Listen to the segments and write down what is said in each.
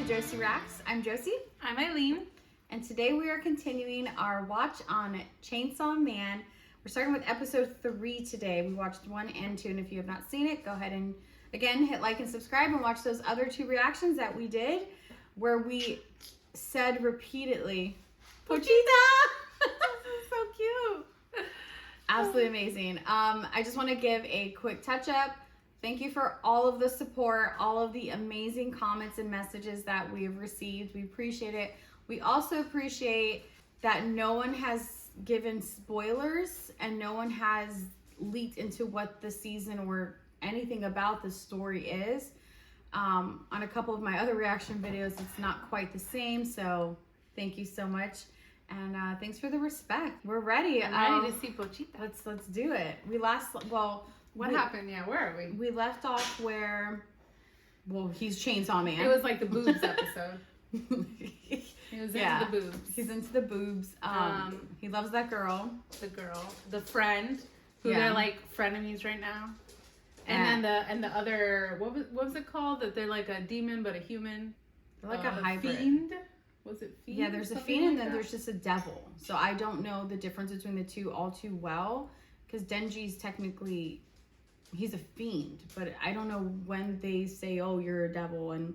to Josie Racks. I'm Josie. I'm Aileen. And today we are continuing our watch on Chainsaw Man. We're starting with episode 3 today. We watched 1 and 2, and if you have not seen it, go ahead and, again, hit like and subscribe and watch those other 2 reactions that we did where we said repeatedly, Pochita! So cute. Absolutely amazing. I just want to give a quick touch-up. Thank you for all of the support, all of the amazing comments and messages that we have received. We appreciate it. We also appreciate that no one has given spoilers and no one has leaked into what the season or anything about the story is. On a couple of my other reaction videos, it's not quite the same, so thank you so much. And thanks for the respect. We're ready. I'm ready to see Pochita. Let's do it. What happened? Yeah, where are we? We left off where, well, he's Chainsaw Man. It was like the boobs episode. He was into the boobs. He's into the boobs. He loves that girl. The girl. The friend. Who they're like frenemies right now. And then the other, what was it called? That they're like a demon but a human. They're like a hybrid. Fiend? Was it fiend? Yeah, there's a fiend and then there's just a devil. So I don't know the difference between the two all too well. Because Denji's technically, he's a fiend. But I don't know when they say, oh, you're a devil and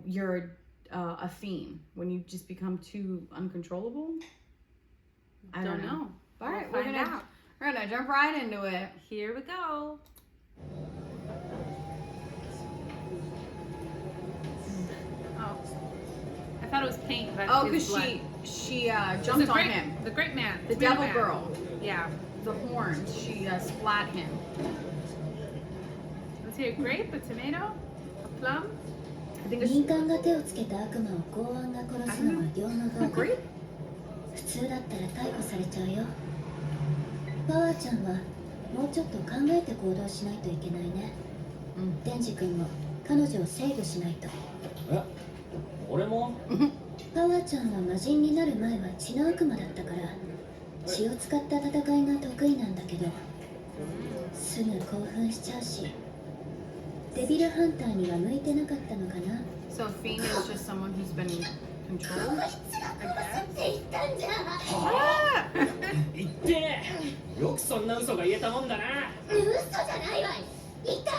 you're a fiend. When you just become too uncontrollable. I don't know. All right, we're gonna jump right into it. Here we go. Oh, I thought it was paint, but oh, because she jumped on him. The great man. The devil girl. Yeah. The horns. She splat him. Was he a grape, a tomato, a plum? I think it's 民間が手をつけた悪魔を公安が殺すのは両の道具。 grape. 普通だったら逮捕されちゃうよ。パワーちゃんはもうちょっと考えて行動しないといけないね。デンジ君も彼女を制御しないと。え、俺も？パワーちゃんは魔人になる前は血の悪魔だったから血を使った戦いが得意なんだけどすぐ興奮しちゃうしデビルハンターには向いてなかったのかな。 So Fiend is just someone who's been controlled. こいつが殺すって言ったんじゃ。はあ言ってえよくそんな嘘が言えたもんだな。嘘じゃないわい。言った。こ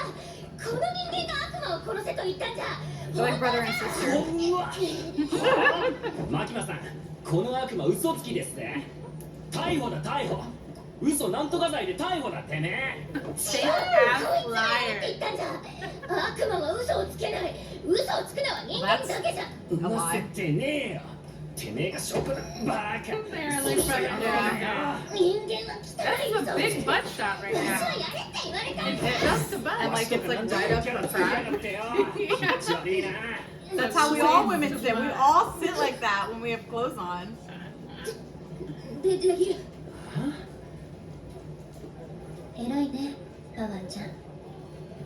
の人間が悪魔を殺せと言ったんじゃ。 They're like brother and sister. うわマキマさん、この悪魔嘘つきですね。逮捕だ逮捕。嘘なんとか罪で逮捕だってね。Fake こ ass いつがやれって言 liar. ったんじゃ。悪魔は嘘をつけない。嘘をつくのは人間だけじゃ。うませてねえよ。てめえが証拠だ。バカ。 They're like brother and sister. 人間は汚い That's 嘘 a をつ big く。 butt shot right 私は now. やれって言われたん It's だ。 just the butt. And like it's like dried up for crack. 悪いな。 That's how we all women sit. We all sit like that when we have clothes on. できる。偉いね、パワーちゃん。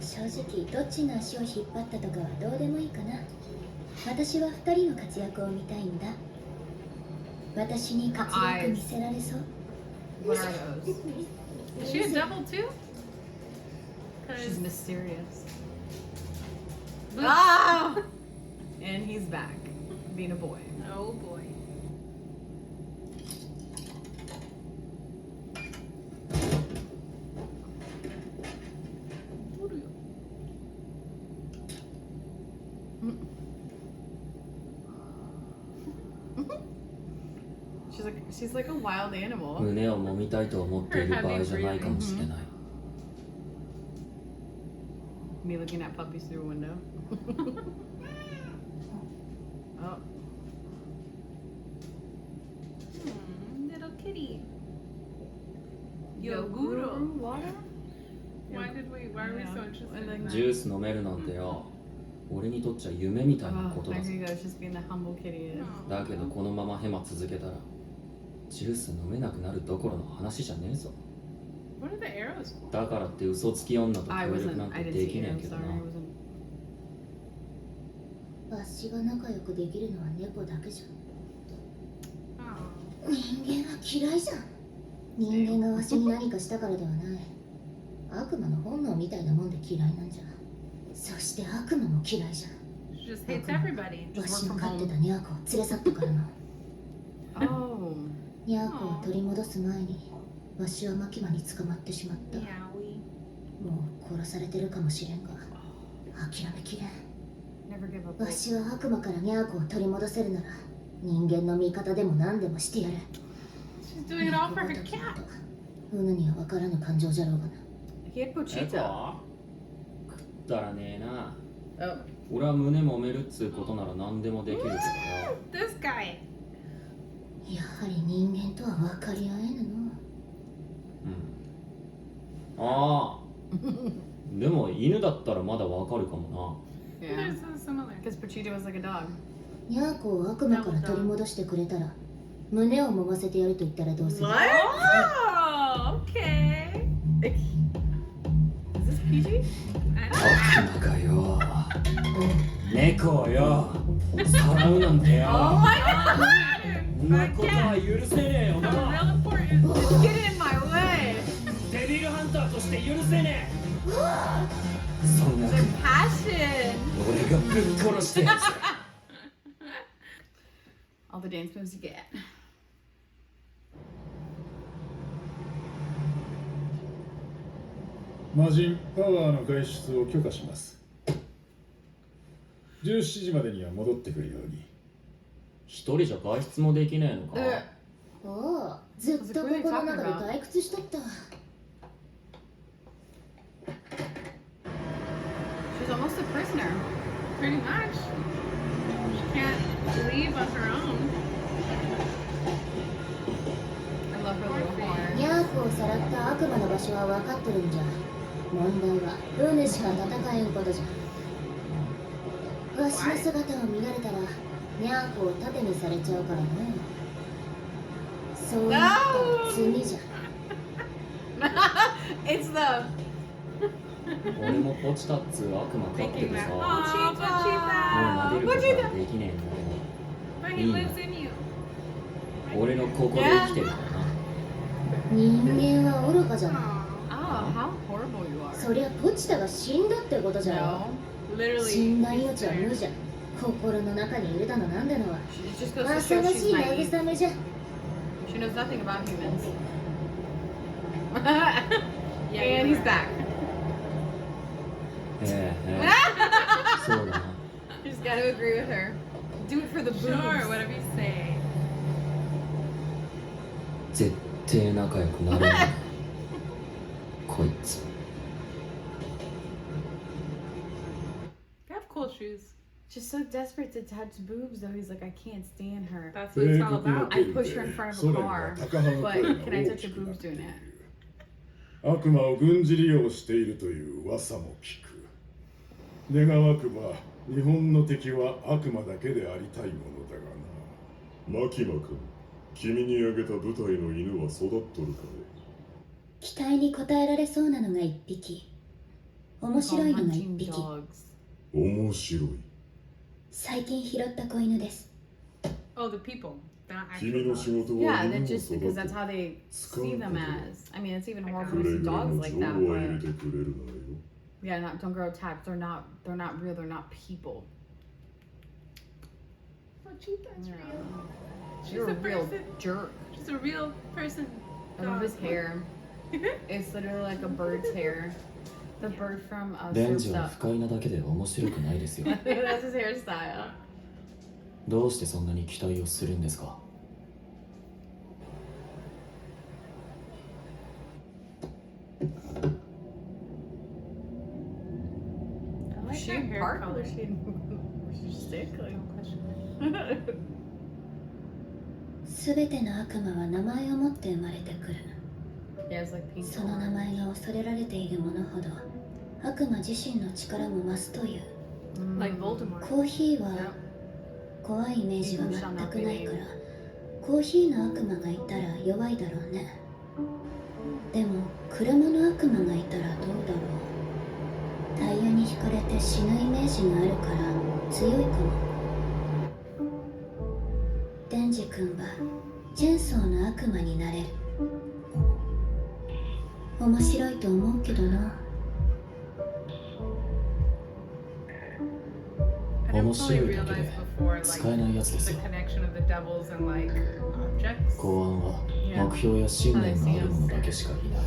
正直どっちの足を引っ張ったとかはどうでもいいかな。私は2人の活躍を見たいんだ。私に活躍見せられそう。 What are those? Is she a devil too? She's 'Cause mysterious. boobs. Ah! And he's back, being a boy. Oh boy. She's like a wild animal. 胸を揉みたいと思っている場合じゃないかもしれない。 Me looking at puppies through a window. Oh. Little kitty. Yoguru water? Why are we so interested in that? ジュース飲めるなんてよ。俺にとっちゃ夢みたいな Oh, ことだ there ぞ。 he goes, just being the humble kitty he is. だけどこのままヘマ続けたらジュース飲めなくなるどころの話じゃねえぞ。 What are the arrows for? だからって嘘つき女と協 I 力 wasn't, なん I て didn't で see き it, ね I'm えけど sorry, な。 I wasn't. わしが仲良くできるのは猫だけじゃん。 Oh. 人間は嫌いじゃん。人間がわしに何かしたからではない。悪魔の本能みたいなもんで嫌いなんじゃ。そして悪魔も嫌いじゃん。She just hates everybody. わ Just し work の from 飼って home. たニャーコを連れ去ったからな。 Oh. ニャーコを取り戻す前にわしはマキマに捕まってしまった。 Yeah, we. もう殺されてるかもしれんが諦めきれん。 Never give up. わしは悪魔からニャーコを取り戻せるなら人間の味方でも何でもしてやる。 She's doing it all for her cat. うぬには分からぬ感情じゃろうがな。 He had え Pochita. か食ったらねえな。 Oh. 俺は胸揉めるっつうことなら何でもできるけどよ。 This guy. やはり人間とは分かり合えぬの。ああ。でも犬だったらまだわかるかも Yeah. They're so similar. Because Pochita was like a dog. ニャーコを悪魔から取り戻してくれたら胸を揉ませてやると言ったらどうする？ Oh, okay. Is this PG? な。悪魔かよ。猫よ。さらうなんて Oh よ。 my god! そんなことは許せねえよ So な。 real important. Just get in my way! デビルハンターとして許せねえ。そんな The passion! 俺がぶっ殺してやる。 All the dance moves you get. 魔人パワーの外出を許可します。17時までには戻ってくるように。一人じゃ外出もできねえのか。おお、ずっとここの中で退屈しとった。 She's almost a prisoner. Pretty much. She can't leave on her own. I love her little horn. ニャーコをさらった悪魔の場所は分かってるんじゃ。問題はウーネしか戦えんことじゃ。わしの姿を見られたらニャーコを盾にされちゃうからね。そうなったら罪じゃ。It's the 俺もポチタっつう悪魔飼ってて Thinking さ。 that. もう Oh, Pochita. 撫でることはできねえ But ん he だよ。 lives in you. 俺の心で生きてるからな。人間は愚かじゃない。 oh, how horrible you are. そりゃポチタが死んだってことじゃろ。 No. 死 Literally. んだ命は無じゃ。心の中にいるだのなんだのは。 She just goes to わ show さわ she's しい naive. 慰めじゃ。 She knows nothing about humans. Yeah, And you're he's right. back. ええそうだな。 You just gotta agree with her. Do it for the boobs. Sure, whatever you say. 絶対仲良くなれない。こいつ。 You have cool shoes. Just so desperate to touch boobs, though. He's like, I can't stand her. That's what it's all about. I push her in front of a car, but can I touch her boobs doing it? 悪魔を軍事利用しているという噂も聞く。願わくば日本の敵は悪魔だけでありたいものだがな。マキマ君、君にあげた部隊の犬は育っとるかね。期待に応えられそうなのが一匹。面白いのが一 Hunting 匹。 dogs. 面白い。最近拾った子犬です。 Oh, the people. Not 君 actual の dogs. 仕事 Yeah, は they're 犬を just 育 because て that's how they 使う see こ them とだ。 as. I mean, it's even く horrible れ to see ぐれ dogs も like 情 that, 報は入れ but てくれるなよ。 yeah, don't grow attached. They're not real. They're not people. Pochita's Yeah. real. She's You're a a real person. jerk. She's a real person. I love his dog. hair. It's literally like a bird's hair. The bird from レンジ Surf's は Up. 不快なだけで面白くないですよ。 That's his hairstyle. どうしてそんなに期待をするんですか。 I like Was she her in hair park or color. was she sick? Like, すべての悪魔は名前を持って生まれてくる。 yeah, it's like pink. その名前が恐れられているものほど悪魔自身の力も増すという。 Like Voldemort. コーヒーは怖いイメージは全くないからコーヒーの悪魔がいたら弱いだろうね。でも車の悪魔がいたらどうだろう。タイヤに引かれて死ぬイメージがあるから強いかも。デンジ君はチェーンソーの悪魔になれる。面白いと思うけどな。never 面 fully 白いだけ realized で before 使えないやつです the よ。 connection of the devils and like objects. 公安は目標や信念がある者だけしかいない。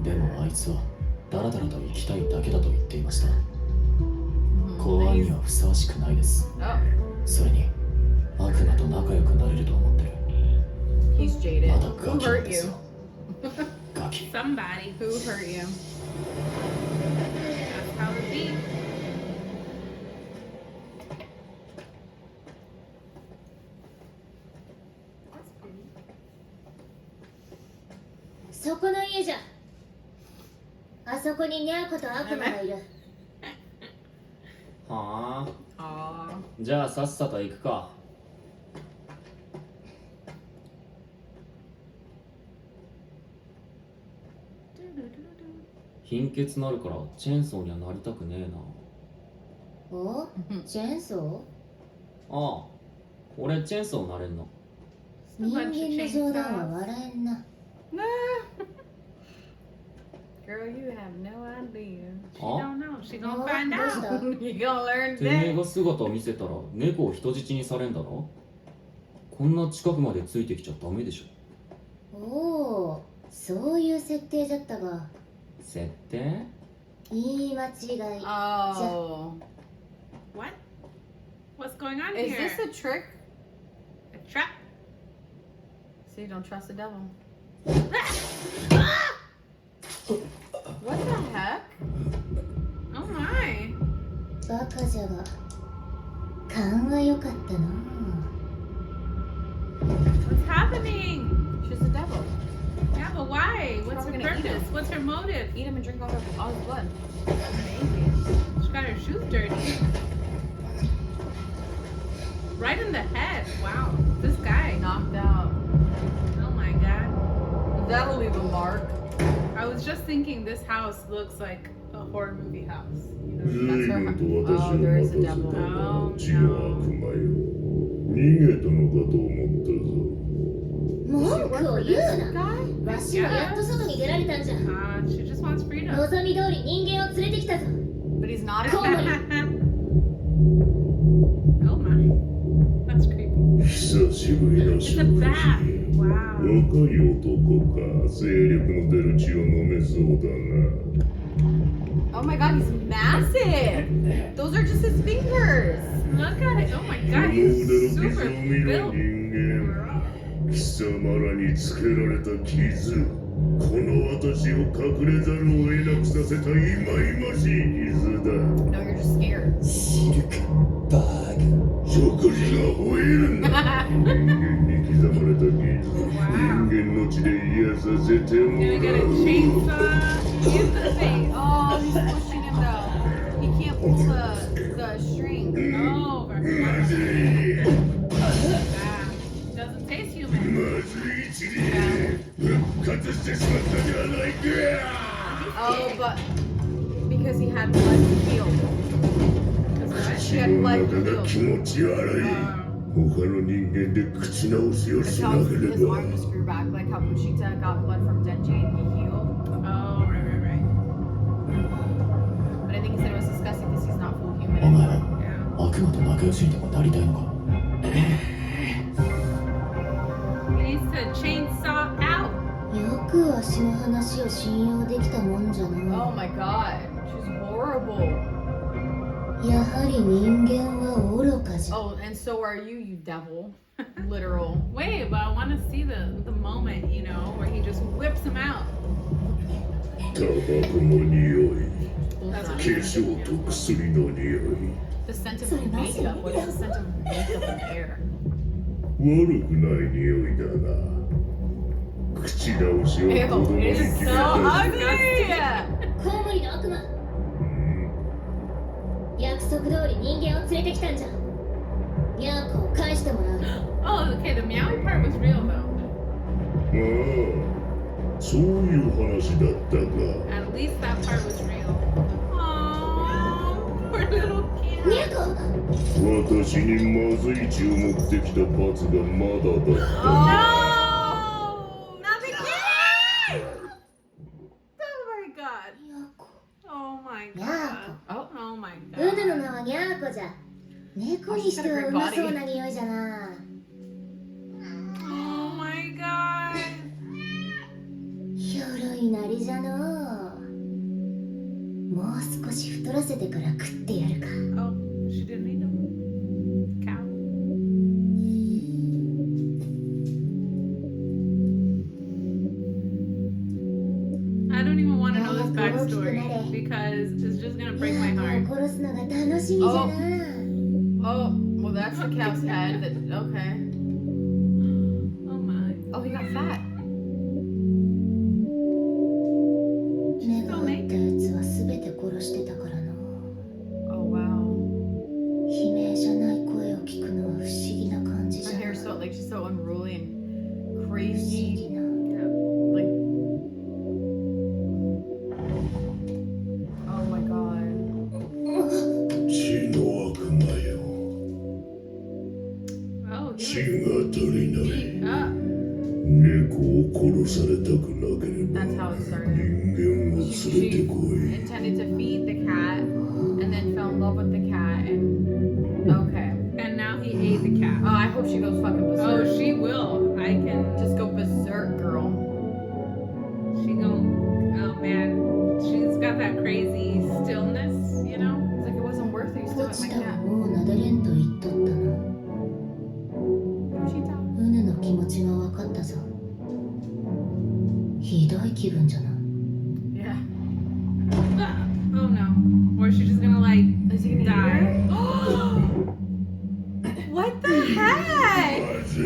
でもあいつはダラダラと生きたいだけだと言っていました。公安にはふさわしくないです。 Oh, それに悪魔と仲良くなれると思ってる。 he's jaded. まだ Who ガキなん hurt で you? すよ。ガキ。 Somebody. Who hurt you? That's how it be. そこの家じゃ。あそこにニャーコと悪魔がいる。はあ。 Aw. じゃあさっさと行くか。貧血なるからチェーンソーにはなりたくねえな。おチェーンソああ、俺チェーンソーなれんの。ー人間の冗談は笑えんな。Nah. Girl, you have no idea. She don't know. She gonna find どうし out. た You're gonna learn てめえ that. が姿を見せたら猫を人質にされんだろ。こんな近くまでついてきちゃダメでしょ。おお、そういう設定だったが。設定？言い間違い。 Oh. What? What's going on Is here? this a trick? A trap? See, don't trust the devil. Ah! What the heck? Oh my. バカじゃが勘は良かったな。 What's happening? She's the devil. Yeah, but why? What's her probably gonna eat purpose? him. What's her motive? Eat him and drink all his blood. She got her shoes dirty. Right in the head. Wow. This guy. Knocked out. Oh my god. That'll leave a mark. I was just thinking this house looks like a horror movie house. You know? 随分と私を Oh, there 待 is た a せた devil. な、地の悪魔よ。逃げたのかと思ったぞ。文句を言う This な。 guy? わしはやっと外に出られたんじゃ。 She just wants freedom. 望み通り人間を連れてきたぞ。 But he's not a コウモ human. リ。 Oh my. That's creepy. 久しぶりの It's 食 a 事。 bat. Wow. 若い男か、精力の出る血を飲めそうだな。 Oh my god, he's massive. Those are just his fingers. Look at it. Oh my こ god. の He's 腕の super 傷を見ろ built. 人間。貴様らにつけられた傷、この私を隠れざるを得なくさせた忌々しい傷だ。 No, you're just scared. シルクバーグ。食事が吠えるんだ。人間に刻まれた傷、人間の血で癒させても Gonna get a らう。 chainsaw in the face. Oh, he's pushing him though. He can't pull the string. Oh, まずい。 ah, doesn't taste human. まずい血で復活してしまったじゃないか。 Oh, but because he had blood healed. He 血 had の blood 中が healed. 気持ち悪い。他の人間で口直しを That's しな how けれ his ば。 arm just grew back, like how Pushita got blood from Denji and he healed. Oh, right. But I think he said it was disgusting because he's not full お human. 前は Yeah. 悪魔と仲良しにでもなりたいのか。 He needs to chainsaw out. よくわしの話を信用できたもんじゃ Oh な。 my god, she's horrible. やはり人間は愚かじゃ。 Oh, and so are you, you devil. Literal. Wait, but I want to see the moment, you know, where he just whips him out. タバコの匂い、 That's 化 what 粧と薬の匂い。 the scent of makeup. What is the scent of makeup in the air? 悪くない匂いだな。口直しを Ew, 子供に it 決 is め so た。 ugly. コウモリの悪魔。約束通り人間を連れてきたんじゃ。ニャーコを返してもらう。 Oh, okay, the meowing part was real though. ああ、そういう話だったか。 At least that part was real. Aww, poor little ニ kid. ャーコ。私にまずい血を持ってきた罰がまだだった。 Oh, not the kid! Oh my god. ニャーコ。 Oh my ニャー god. コ。 Oh my ウヌの god. 名はニャーコじゃ。猫にしてはうまそうな匂いじゃな。 Oh my god. ひょろいなりじゃのう。もう少し太らせてから食ってやるか。 Oh, she didn't eat him. Cow. I don't even want to know this backstory because it's just gonna break my ヤー heart. コを殺すのが楽しみじゃな。 Oh, well, that's the cow's head. Okay. Oh my. Oh, he got fat. 目が合ったやつは全て殺してたからな。 Oh, wow. 悲鳴じゃない声を聞くのは不思議な感じじ Her ゃな。 hair's so, like, she's so unruly and 不思 crazy. 議な。 Like, oh my god. 血の悪魔よ。 Oh, 血 he が足りない。 was up. 猫を殺されたくなければ That's how it started. 人間を連れ She てこい。 intended to feed the cat and then fell in love with the cat and okay. And now he ate the cat. Oh, I hope she goes fucking Oh, berserk. she will. I can. Just go berserk, girl. She gon' Oh man, she's got that crazy stillness, you know. It's like it wasn't worth it. You still ポ got チ my タは cat. もう撫でれんと言っとったな。 Pochita. うぬの気持ちが分かったぞ。ひどい気分じゃな。 Yeah. Oh no. Or is she just gonna like Is he gonna die? eat her? What the heck? まずい、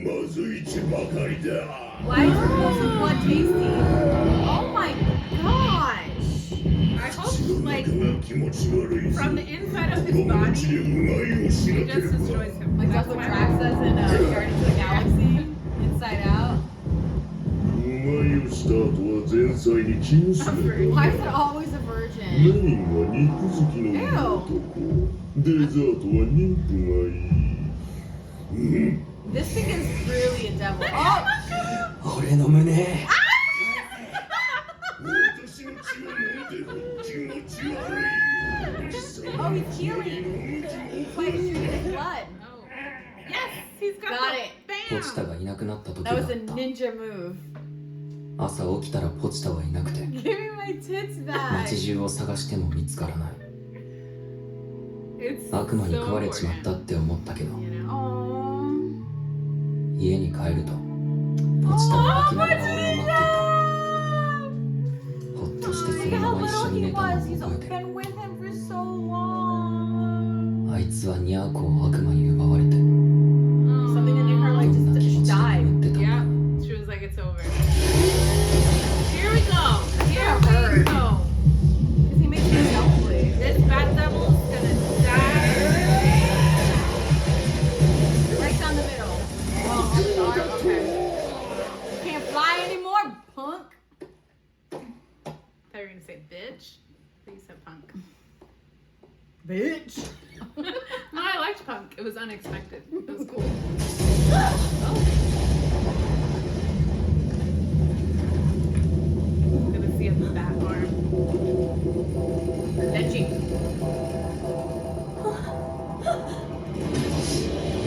まずい血ばかりだ。 Why is her pulse of blood tasty? Oh my gosh. I hope like が気持ち悪いぞ。 from the inside of his この body, 血でうがいをし he なけれ just ば。 destroys him. Like that's what Drax says in Guardians of the Galaxy. Inside Out. うがいをした後は前菜に血のすべ Why is it always a virgin? メインは肉好きのいい男。デザートは妊婦がいい。This thing is really a devil. Oh! 俺の胸私の血を飲んでる。気持ち悪い。 Oh, he's healing. He's like shooting his blood. Oh. Yes, he's got, Got the it. ポチタ bam. がいなくなった時 That だ was っ a た ninja move. 朝起きたらポチタはいなくて Give me my tits back. 街中を探しても見つからない It's 悪魔に so 食われちまっ important, たって思ったけど you know. Aww. 家に帰るとポチタは泣きながら俺を待っていたほっとしてそ Look の at ま how ま一緒 little に he 寝たの was. を He's 覚えてる been with him for so long. あいつはニャーコを悪魔に奪われて Something in her ど like んな気 just 持ちで died. 眠ってたんだ Yeah, she was like, it's over. Here we go. Here we go. Because he makes himself bleed. This fat devil's gonna die. Right down the middle. Oh, I'm sorry. Okay. Can't fly anymore, punk. I thought you were gonna say bitch. But you said punk. Bitch. No, I liked punk. It was unexpected. It was cool. I'm gonna see a bat arm. Benji.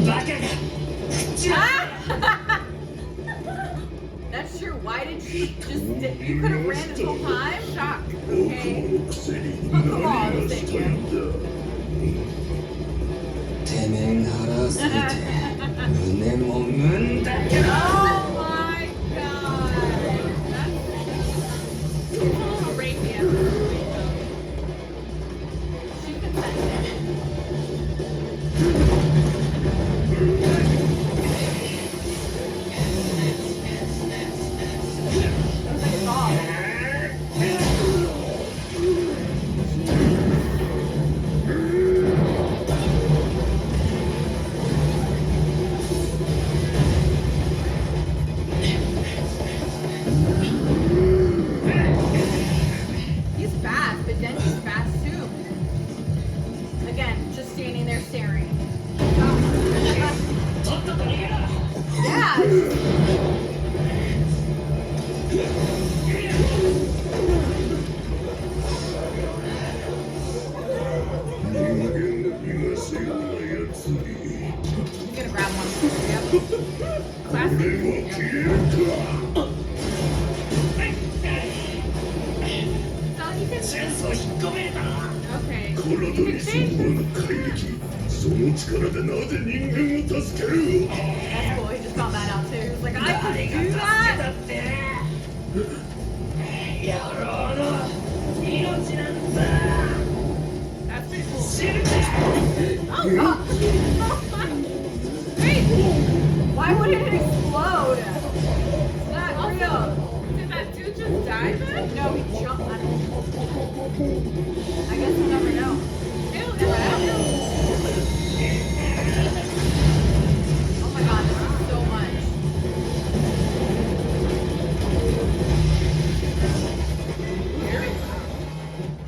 バカが That's true. Why did she just? You could have ran this whole time. Shock. 悪魔のくせに何がしたいんだ。てめえが腹がすぎて胸もむんだけど Oh my god. It's a little rapey at this point, though. She consented. It was like a doll. He's fast, but then he's fast too. Again, just standing there staring. とっとと逃げろ Yeah. it's- 人間がせようなやつに He's gonna grab one. Yep. これは消えるか So he can. チェーンソー引っ込めた Okay. 体 He に can そ change. のまま怪力その力でなぜ人間を助ける That's cool. He just found that out too. He was like, I can do だ that. って野郎の命なんだ That's pretty cool. 死ぬ Oh, God. Wait. Why would it explode? It's not real. Did that dude just die then? No, he jumped. I guess we'll never know. Ew, Oh my God, this is so much.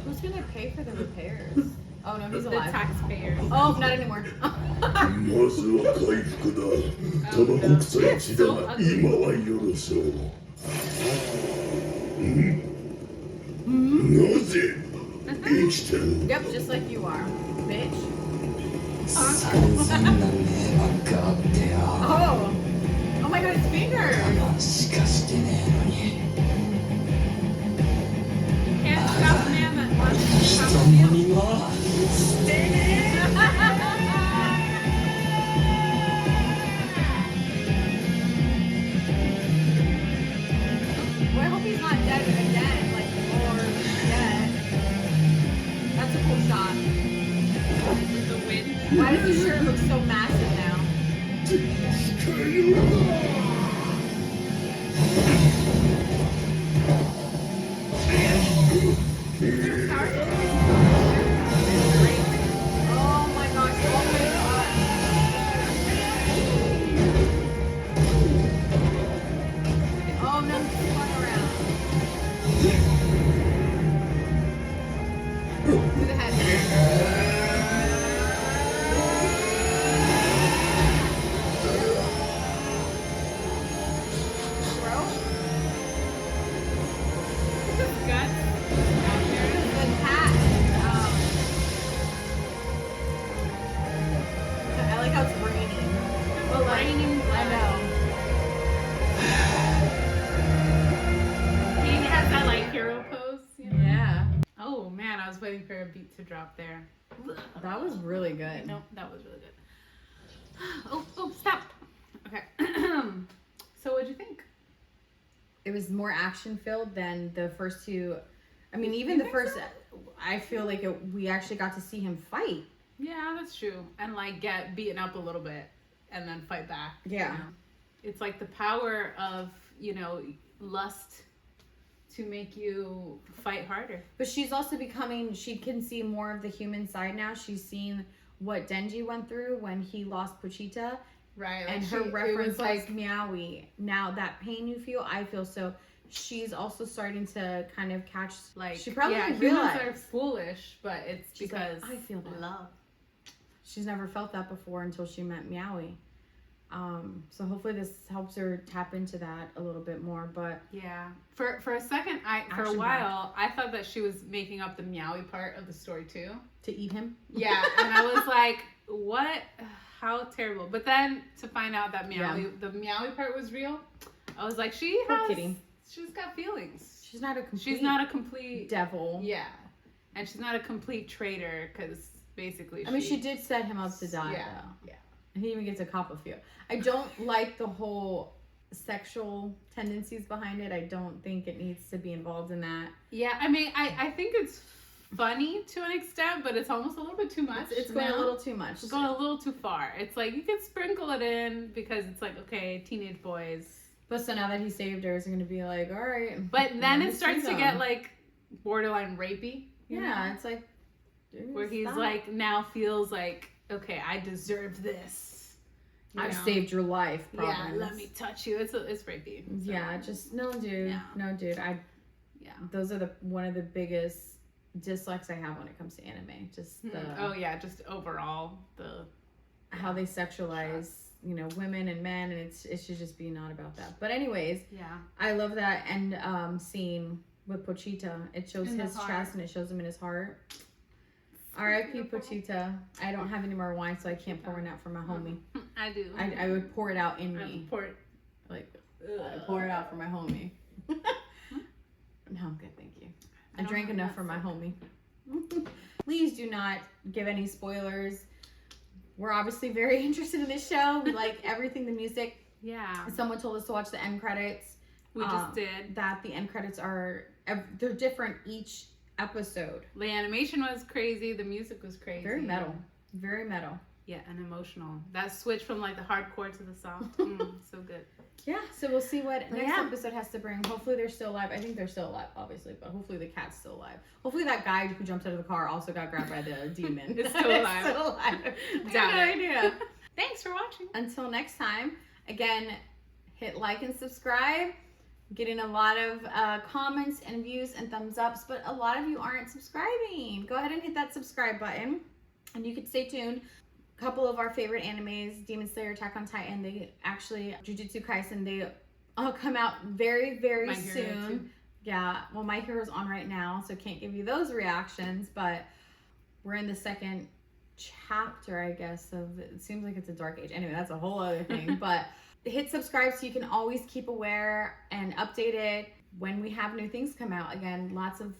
Who's gonna pay for the repairs? Oh no, he's The alive. taxpayers. Oh, not anymore. まずは回復だタバコ臭い血だが今はよろそうなぜ生きてる Yep, just like you are, bitch. 散々な迷惑があってよ Oh, oh my God, his finger. 我慢しかしてねえのに Can't stop a man that wants to 人 stop の you. にも Well, I hope he's not dead again, like, or dead. That's a cool shot. With the wind. Why does his shirt look so massive now? 近寄るな Oh my gosh, oh my God. Oh no, he's spun around. To the head. Bro? Guts out there. The hat. I like how it's raining. The raining I know. He has that like hero pose. You know? Yeah. Oh man, I was waiting for a beat to drop there. That was really good. No, that was really good. Oh, stop. Okay. So what'd you think? It was more action filled than the first two. I mean, even the first, I feel like we actually got to see him fight. Yeah, that's true. And like get beaten up a little bit and then fight back. Yeah. You know? It's like the power of, lust to make you fight harder. But she's also she can see more of the human side now. She's seen what Denji went through when he lost Pochita. Right. And her reference was Meowie. Now that pain you feel, I feel. So she's also starting to kind of catch, like, she probably yeah, didn't humans realize. are foolish, but it's She's because like, I feel that. love. She's never felt that before until she met Meowie. So hopefully this helps her tap into that a little bit more. But Yeah. For a second, for a Action while, I thought that she was making up the Meowie part of the story too. to eat him, Yeah, and I was like, what? How terrible. But then to find out that the Meowie part was real, I was like, she's got feelings. she's not a complete devil. Yeah. And she's not a complete traitor because basically I mean, she did set him up to die, Yeah. though. Yeah. And he even gets a cop a few. I don't like the whole sexual tendencies behind it. I don't think it needs to be involved in that. Yeah, I mean, I think it's funny to an extent, but it's almost a little bit too much. It's going a little too much. It's going a little too far. It's like, you can sprinkle it in because it's like, okay, teenage boys. But so now that he saved her, it's going to be like, all right. But then it let's starts do to them. get like borderline rapey. you Yeah, know? it's like, dude, Where he's stop. like, now feels like, okay, I deserve this. You I've know? saved your life. Yeah, Problems. let me touch you. It's rapey. So, Yeah, just no, dude. Yeah. No, dude. Yeah. Those are one of the biggest dislikes I have when it comes to anime. Just the Oh yeah, just overall how they sexualize, women and men, and it should just be not about that. But anyways, yeah. I love that end scene with Pochita. It shows In the his heart. chest and it shows him in his heart. R.I.P. Pochita. I don't have any more wine, so I can't pour one out for my homie. I do. I would pour it out in me. Pour it. Like, I pour it out for my homie. No, I'm good, thank you. I drank enough for my homie. Please do not give any spoilers. We're obviously very interested in this show. We like everything, the music. Yeah. Someone told us to watch the end credits. We just did. That the end credits they're different each episode. The animation was crazy. The music was crazy. Very metal. Very metal. Yeah, and emotional. That switch from like the hardcore to the soft. So good. Yeah, so we'll see what next episode has to bring. Hopefully they're still alive. I think they're still alive, obviously, but hopefully the cat's still alive. Hopefully that guy who jumped out of the car also got grabbed by the demon. It's still alive. Still alive. I Doubt have no it. idea. Thanks for watching. Until next time, again, hit like and subscribe. Getting a lot of comments and views and thumbs ups, but a lot of you aren't subscribing. Go ahead and hit that subscribe button, and you can stay tuned. A couple of our favorite animes, Demon Slayer, Attack on Titan, they actually, Jujutsu Kaisen, they all come out very, very My Hero soon. too. Yeah, well, My Hero's on right now, so can't give you those reactions, but we're in the second chapter, I guess, of, it seems like it's a dark age. Anyway, that's a whole other thing, but hit subscribe so you can always keep aware and updated when we have new things come out. Again, lots of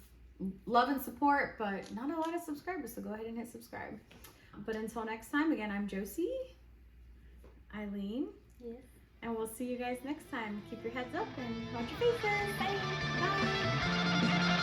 love and support, but not a lot of subscribers, so go ahead and hit subscribe. But until next time, again, I'm Josie, Aileen, and we'll see you guys next time. Keep your heads up and watch your faces. Bye. Bye.